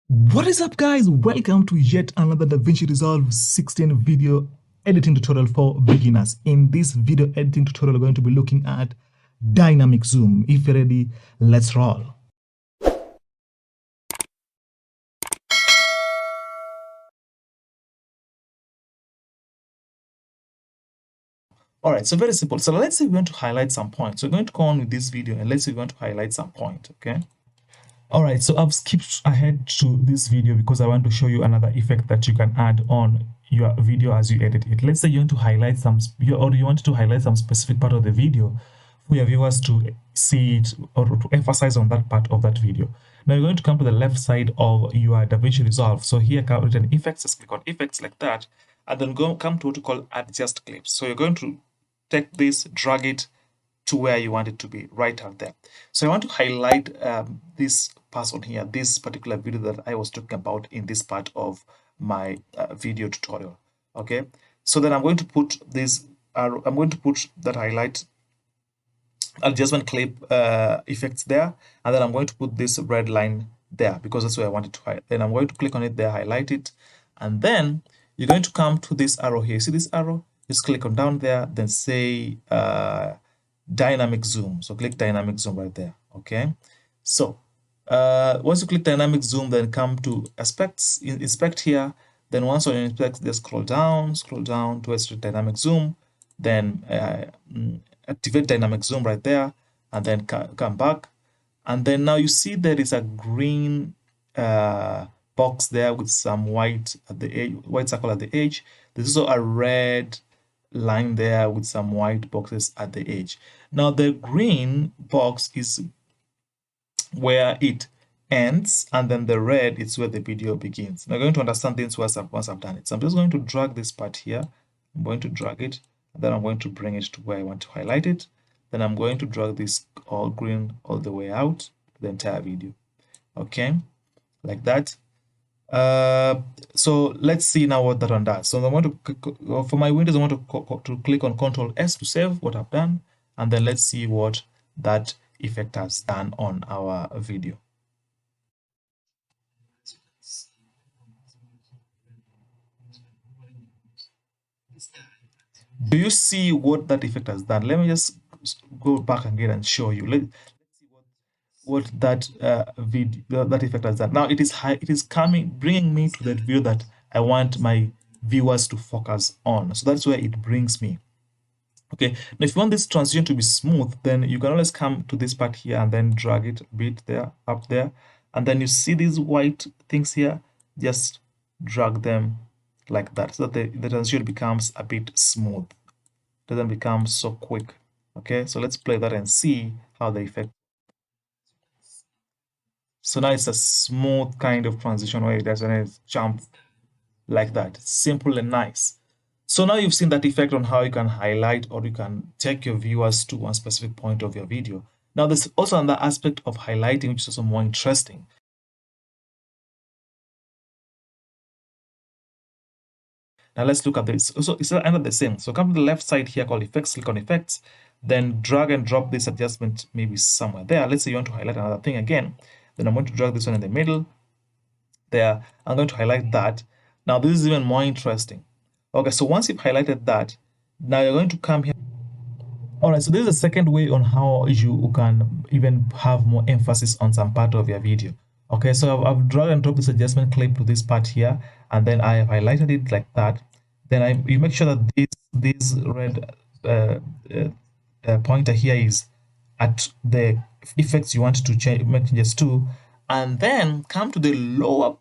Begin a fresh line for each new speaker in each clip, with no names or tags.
What is up, guys? Welcome to yet another DaVinci Resolve 16 video editing tutorial for beginners. In this video editing tutorial, we're going to be looking at dynamic zoom. If you're ready, let's roll. All right, so very simple. So let's say we want to highlight some points. So we're going to go on with this video and let's say we want to highlight some point, okay? All right, so I've skipped ahead to this video because I want to show you another effect that you can add on your video as you edit it. Let's say you want to highlight some, or you want to highlight some specific part of the video for your viewers to see it or to emphasize on that part of that video. Now you're going to come to the left side of your DaVinci Resolve. So here, written effects, just click on effects like that, and then come to what you call adjust clips. So you're going to take this, drag it to where you want it to be, right out there. So I want to highlight this person here, this particular video that I was talking about in this part of my video tutorial. Okay, so then I'm going to put this, I'm going to put that highlight adjustment clip effects there, and then I'm going to put this red line there because that's where I want it to hide. Then I'm going to click on it there, highlight it, and then you're going to come to this arrow here. See this arrow? Just click on down there, then say dynamic zoom. So click dynamic zoom right there. Okay, so once you click dynamic zoom, then come to aspects, inspect here. Then once you inspect, just scroll down towards the dynamic zoom, then activate dynamic zoom right there, and then come back, and then now you see there is a green box there with some white at the edge, white circle at the edge. There's also a red line there with some white boxes at the edge. Now the green box is where it ends, and then the red is where the video begins. Now I'm going to understand this once I've done it. So I'm just going to drag this part here. I'm going to drag it, and then I'm going to bring it to where I want to highlight it. Then I'm going to drag this all green all the way out to the entire video. Okay, like that. So let's see now what that one does. So I want to, for my Windows, I want to click on Control S to save what I've done, and then let's see what that effect has done on our video. Do you see what that effect has done? Let me just go back again and show you. Let's see what that that effect has done. Now it is bringing me to that view that I want my viewers to focus on. So that's where it brings me. Okay, now if you want this transition to be smooth, then you can always come to this part here and then drag it a bit there, up there, and then you see these white things here, just drag them like that so that the transition becomes a bit smooth. It doesn't become so quick. Okay, so let's play that and see how the effect. So now it's a smooth kind of transition where it doesn't jump like that. It's simple and nice. So now you've seen that effect on how you can highlight or you can take your viewers to one specific point of your video. Now there's also another aspect of highlighting which is also more interesting. Now let's look at this. So it's under the same. So come to the left side here called effects, click on effects, then drag and drop this adjustment maybe somewhere there. Let's say you want to highlight another thing again. Then I'm going to drag this one in the middle there. I'm going to highlight that. Now this is even more interesting. Okay, so once you've highlighted that, now you're going to come here. All right, so this is the second way on how you can even have more emphasis on some part of your video. Okay, so I've dragged and dropped this adjustment clip to this part here, and then I have highlighted it like that. Then you make sure that this red pointer here is at the effects you want to make changes to, and then come to the lower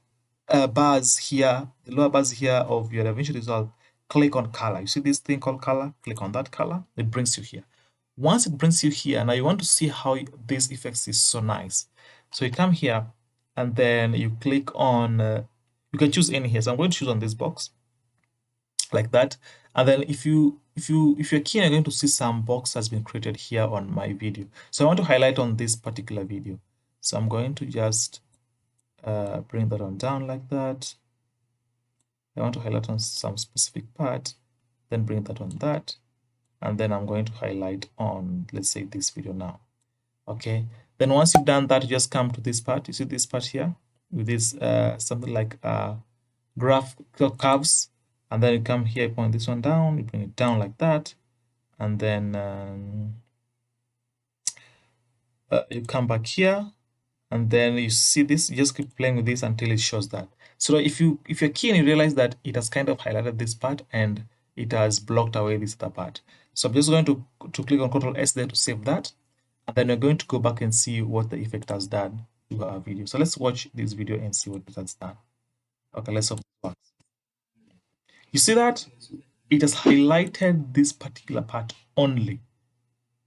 bars here, the lower bars here of your DaVinci Resolve. Click on color. You see this thing called color? Click on that color. It brings you here. Once it brings you here, now you want to see how this effects is so nice. So you come here and then you click on, you can choose any here. So I'm going to choose on this box like that. And then if you're keen, you're going to see some box has been created here on my video. So I want to highlight on this particular video. So I'm going to just bring that on down like that. I want to highlight on some specific part, then bring that on that, and then I'm going to highlight on, let's say, this video now. Okay, then once you've done that, you just come to this part. You see this part here? with this something like graph curves, and then you come here, you point this one down, you bring it down like that, and then you come back here, and then you see this. You just keep playing with this until it shows that. So if you're keen, you realize that it has kind of highlighted this part and it has blocked away this other part. So I'm just going to click on Ctrl S there to save that, and then we're going to go back and see what the effect has done to our video. So let's watch this video and see what it has done. Okay, let's hope it works. You see that it has highlighted this particular part only.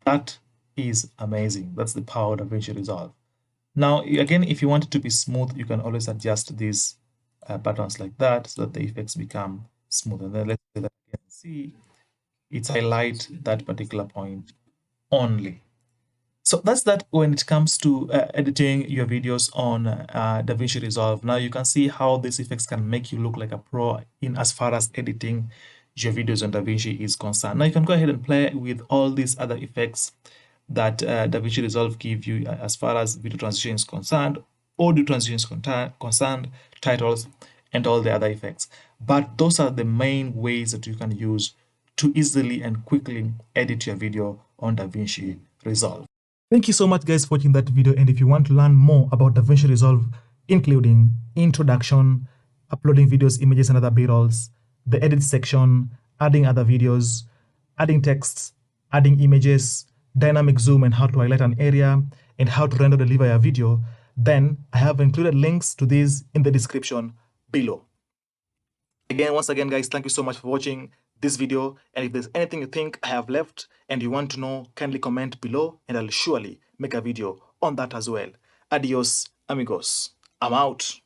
That is amazing. That's the power of DaVinci Resolve. Now, again, if you want it to be smooth, you can always adjust these buttons like that so that the effects become smooth. And then let's say that again. See, it's highlight that particular point only. So that's that when it comes to editing your videos on DaVinci Resolve. Now you can see how these effects can make you look like a pro in as far as editing your videos on DaVinci is concerned. Now you can go ahead and play with all these other effects that DaVinci Resolve give you as far as video transition is concerned, audio transition is concerned, titles, and all the other effects. But those are the main ways that you can use to easily and quickly edit your video on DaVinci Resolve. Thank you so much, guys, for watching that video. And if you want to learn more about DaVinci Resolve, including introduction, uploading videos, images, and other B-rolls, the edit section, adding other videos, adding texts, adding images, dynamic zoom, and how to highlight an area, and how to render deliver your video, then I have included links to these in the description below. Once again, guys, thank you so much for watching this video. And if there's anything you think I have left and you want to know, kindly comment below and I'll surely make a video on that as well. Adios, amigos. I'm out.